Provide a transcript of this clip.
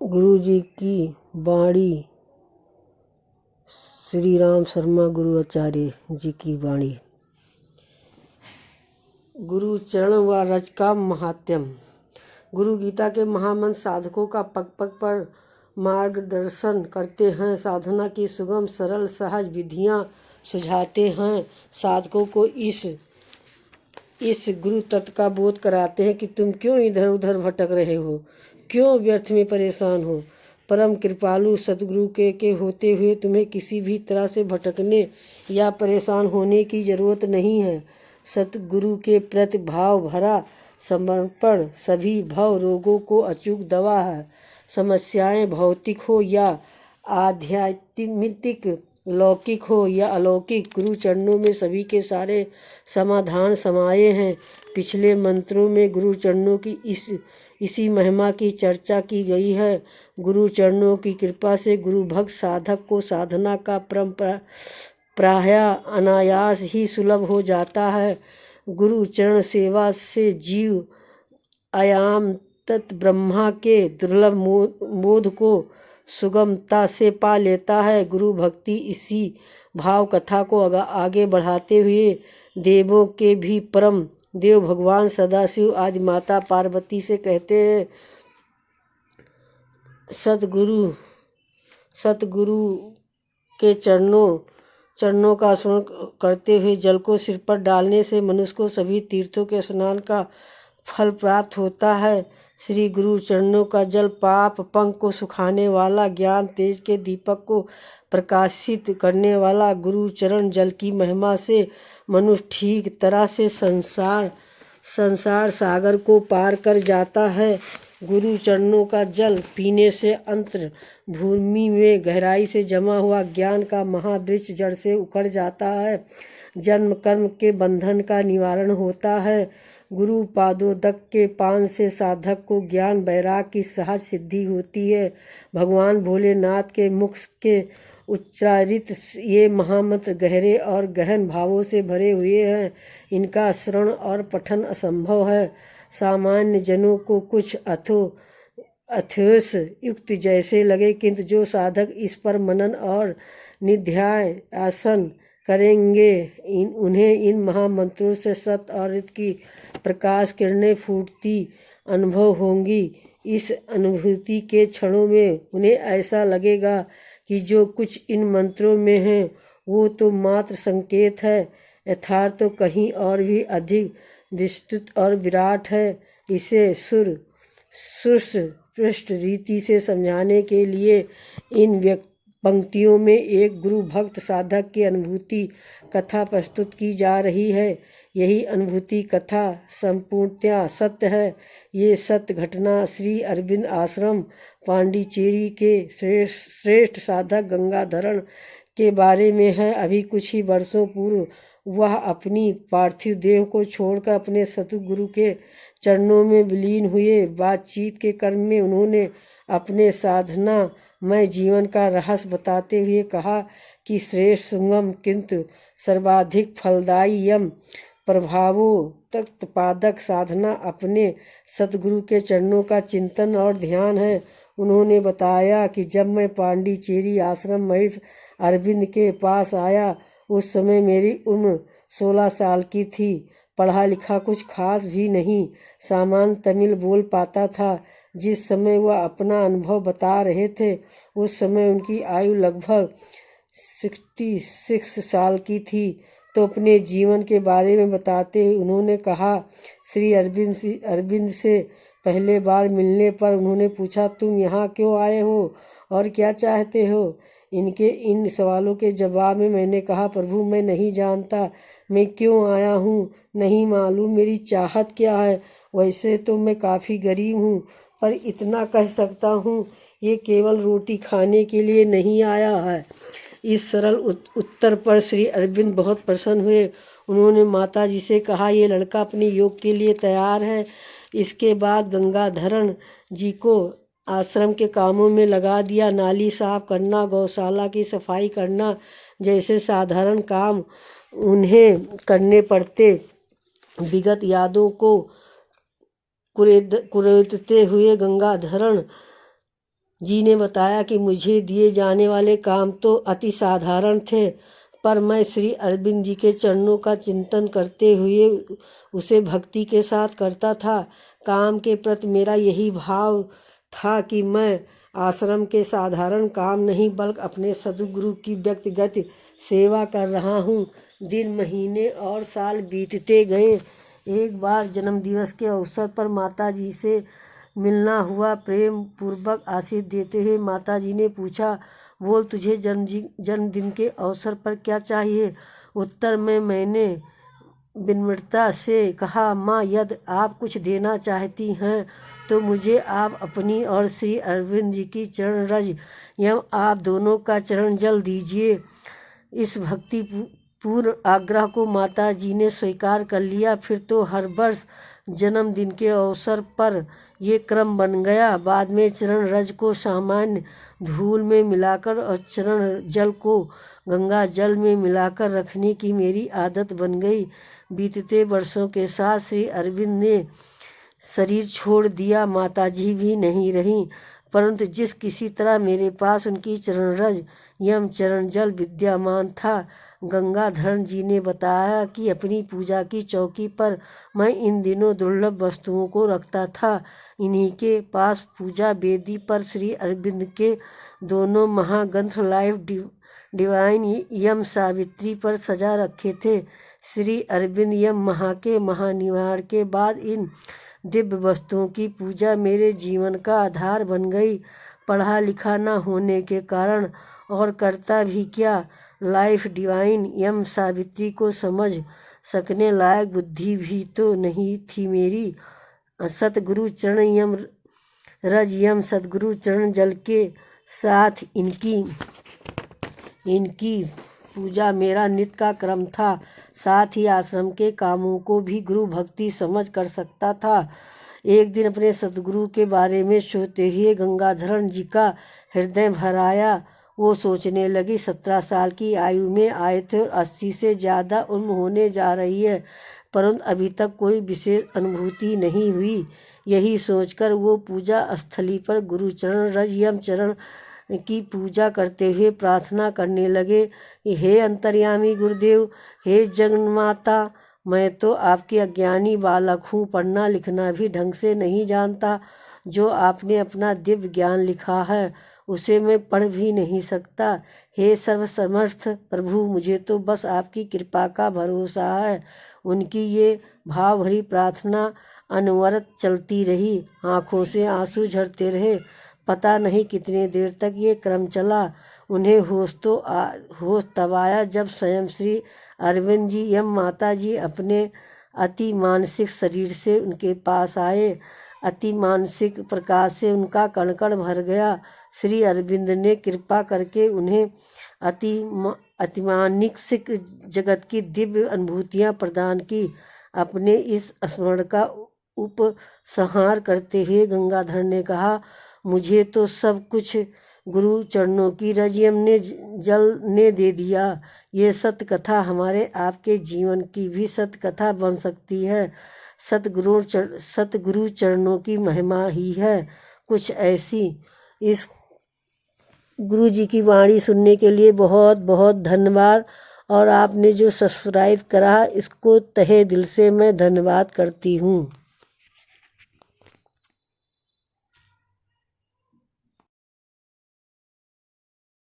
गुरु जी की वाणी। श्री राम शर्मा गुरु आचार्य जी की वाणी। गुरु चरण व रज का महात्म्यम। गुरु गीता के महामंत्र साधकों का पग पग पर मार्गदर्शन करते हैं, साधना की सुगम सरल सहज विधियां सुझाते हैं, साधकों को इस गुरु तत्व का बोध कराते हैं कि तुम क्यों इधर उधर भटक रहे हो, क्यों व्यर्थ में परेशान हो। परम कृपालु सतगुरु के होते हुए तुम्हें किसी भी तरह से भटकने या परेशान होने की जरूरत नहीं है। सतगुरु के प्रति भाव भरा समर्पण सभी भव रोगों को अचूक दवा है। समस्याएं भौतिक हो या आध्यात्मिक, लौकिक हो या अलौकिक, गुरु चरणों में सभी के सारे समाधान समाये हैं। पिछले मंत्रों में गुरु चरणों की इसी महिमा की चर्चा की गई है। गुरु चरणों की कृपा से गुरु भक्त साधक को साधना का प्राय अनायास ही सुलभ हो जाता है। गुरु चरण सेवा से जीव आयाम तत् ब्रह्मा के दुर्लभ मोद को सुगमता से पा लेता है। गुरु भक्ति इसी भाव कथा को आगे बढ़ाते हुए देवों के भी परम देव भगवान सदाशिव आदि माता पार्वती से कहते हैं, सतगुरु के चरणों का स्मरण करते हुए जल को सिर पर डालने से मनुष्य को सभी तीर्थों के स्नान का फल प्राप्त होता है। श्री गुरु चरणों का जल पाप पंख को सुखाने वाला, ज्ञान तेज के दीपक को प्रकाशित करने वाला। गुरु चरण जल की महिमा से मनुष्य ठीक तरह से संसार सागर को पार कर जाता है। गुरु चरणों का जल पीने से अंतर भूमि में गहराई से जमा हुआ ज्ञान का महावृक्ष जड़ से उखड़ जाता है। जन्म कर्म के बंधन का निवारण होता है। गुरु पादोदक के पान से साधक को ज्ञान वैराग की सहज सिद्धि होती है। भगवान भोलेनाथ के मुख के उच्चारित ये महामंत्र गहरे और गहन भावों से भरे हुए हैं। इनका श्रवण और पठन असंभव है। सामान्य जनों को कुछ अथ्यस युक्त जैसे लगे, किंतु जो साधक इस पर मनन और निध्यासन करेंगे उन्हें इन महामंत्रों से सत और रित की प्रकाश किरणें फूटती अनुभव होंगी। इस अनुभूति के क्षणों में उन्हें ऐसा लगेगा कि जो कुछ इन मंत्रों में है वो तो मात्र संकेत है, यथार्थ तो कहीं और भी अधिक विस्तृत और विराट है। इसे सुस्पष्ट रीति से समझाने के लिए इन पंक्तियों में एक गुरु भक्त साधक की अनुभूति कथा प्रस्तुत की जा रही है। यही अनुभूति कथा संपूर्णतया सत्य है। ये सत्य घटना श्री अरविंद आश्रम पांडिचेरी के श्रेष्ठ साधक गंगाधरण के बारे में है। अभी कुछ ही वर्षों पूर्व वह अपनी पार्थिव देह को छोड़कर अपने सतगुरु के चरणों में विलीन हुए। बातचीत के क्रम में उन्होंने अपने साधना में जीवन का रहस्य बताते हुए कहा कि श्रेष्ठ सुगम किंतु सर्वाधिक फलदायी यम प्रभावो तत्पादक साधना अपने सतगुरु के चरणों का चिंतन और ध्यान है। उन्होंने बताया कि जब मैं पांडिचेरी आश्रम महर्षि अरविंद के पास आया उस समय मेरी उम्र 16 साल की थी। पढ़ा लिखा कुछ खास भी नहीं, सामान्य तमिल बोल पाता था। जिस समय वह अपना अनुभव बता रहे थे उस समय उनकी आयु लगभग 66 साल की थी। तो अपने जीवन के बारे में बताते हुए उन्होंने कहा, श्री अरविंद से पहले बार मिलने पर उन्होंने पूछा, तुम यहाँ क्यों आए हो और क्या चाहते हो? इनके इन सवालों के जवाब में मैंने कहा, प्रभु मैं नहीं जानता मैं क्यों आया हूँ, नहीं मालूम मेरी चाहत क्या है। वैसे तो मैं काफ़ी गरीब हूँ, पर इतना कह सकता हूँ ये केवल रोटी खाने के लिए नहीं आया है। इस सरल उत्तर पर श्री अरविंद बहुत प्रसन्न हुए। उन्होंने माता जी से कहा, ये लड़का अपने योग के लिए तैयार है। इसके बाद गंगाधरण जी को आश्रम के कामों में लगा दिया। नाली साफ करना, गौशाला की सफाई करना जैसे साधारण काम उन्हें करने पड़ते। विगत यादों को कुरेदते हुए गंगाधरण जी ने बताया कि मुझे दिए जाने वाले काम तो अति साधारण थे, पर मैं श्री अरविंद जी के चरणों का चिंतन करते हुए उसे भक्ति के साथ करता था। काम के प्रति मेरा यही भाव था कि मैं आश्रम के साधारण काम नहीं बल्कि अपने सद्गुरु की व्यक्तिगत सेवा कर रहा हूँ। दिन, महीने और साल बीतते गए। एक बार जन्मदिवस के अवसर पर माता जी से मिलना हुआ। प्रेम पूर्वक आशीष देते हुए माता जी ने पूछा, बोल तुझे जन्मदिन के अवसर पर क्या चाहिए। उत्तर में मैंने विनम्रता से कहा, माँ यदि आप कुछ देना चाहती हैं तो मुझे आप अपनी और श्री अरविंद जी की चरण रज एवं आप दोनों का चरण जल दीजिए। इस भक्ति पूर्ण आग्रह को माता जी ने स्वीकार कर लिया। फिर तो हर वर्ष जन्मदिन के अवसर पर ये क्रम बन गया। बाद में चरण रज को सामान्य धूल में मिलाकर और चरण जल को गंगा जल में मिलाकर रखने की मेरी आदत बन गई। बीतते वर्षों के साथ श्री अरविंद ने शरीर छोड़ दिया, माताजी भी नहीं रहीं, परंतु जिस किसी तरह मेरे पास उनकी चरण रज एवं चरण जल विद्यमान था। गंगाधर जी ने बताया कि अपनी पूजा की चौकी पर मैं इन दिनों दुर्लभ वस्तुओं को रखता था। इन्हीं के पास पूजा वेदी पर श्री अरविंद के दोनों महाग्रंथ लाइफ डिवाइन एवं सावित्री पर सजा रखे थे। श्री अरविंद एवं महानिवारण के बाद इन दिव्य वस्तुओं की पूजा मेरे जीवन का आधार बन गई। पढ़ा लिखा न होने के कारण और करता भी क्या, लाइफ डिवाइन एवं सावित्री को समझ सकने लायक बुद्धि भी तो नहीं थी मेरी। सतगुरु चरण एवं रज एवं सतगुरु चरण जल के साथ इनकी पूजा मेरा नित्य का क्रम था। साथ ही आश्रम के कामों को भी गुरु भक्ति समझ कर सकता था। एक दिन अपने सतगुरु के बारे में सोचते हुए गंगाधरण जी का हृदय भर आया। वो सोचने लगी, 17 साल की आयु में आए थे और 80 से ज़्यादा उम्र होने जा रही है, परंतु अभी तक कोई विशेष अनुभूति नहीं हुई। यही सोचकर वो पूजा स्थली पर गुरुचरण रज एवं चरण की पूजा करते हुए प्रार्थना करने लगे कि हे अंतर्यामी गुरुदेव, हे जगन्माता, मैं तो आपके अज्ञानी बालक हूँ, पढ़ना लिखना भी ढंग से नहीं जानता। जो आपने अपना दिव्य ज्ञान लिखा है उसे मैं पढ़ भी नहीं सकता। हे सर्वसमर्थ प्रभु, मुझे तो बस आपकी कृपा का भरोसा है। उनकी ये भाव भरी प्रार्थना अनवरत चलती रही। आँखों से आंसू झरते रहे। पता नहीं कितने देर तक ये क्रम चला। उन्हें होश तब आया जब स्वयं श्री अरविंद जी एवं माता जी अपने अति मानसिक शरीर से उनके पास आए। अति मानसिक प्रकाश से उनका कण भर गया। श्री अरविंद ने कृपा करके उन्हें अतिमानसिक जगत की दिव्य अनुभूतियाँ प्रदान की। अपने इस स्मरण का उपसंहार करते हुए गंगाधर ने कहा, मुझे तो सब कुछ गुरु चरणों की रजियम ने जल ने दे दिया। ये सत्य कथा हमारे आपके जीवन की भी सत्य कथा बन सकती है। सतगुरु चरणों की महिमा ही है कुछ ऐसी। इस गुरु जी की वाणी सुनने के लिए बहुत बहुत धन्यवाद। और आपने जो सब्सक्राइब करा इसको तहे दिल से मैं धन्यवाद करती हूँ।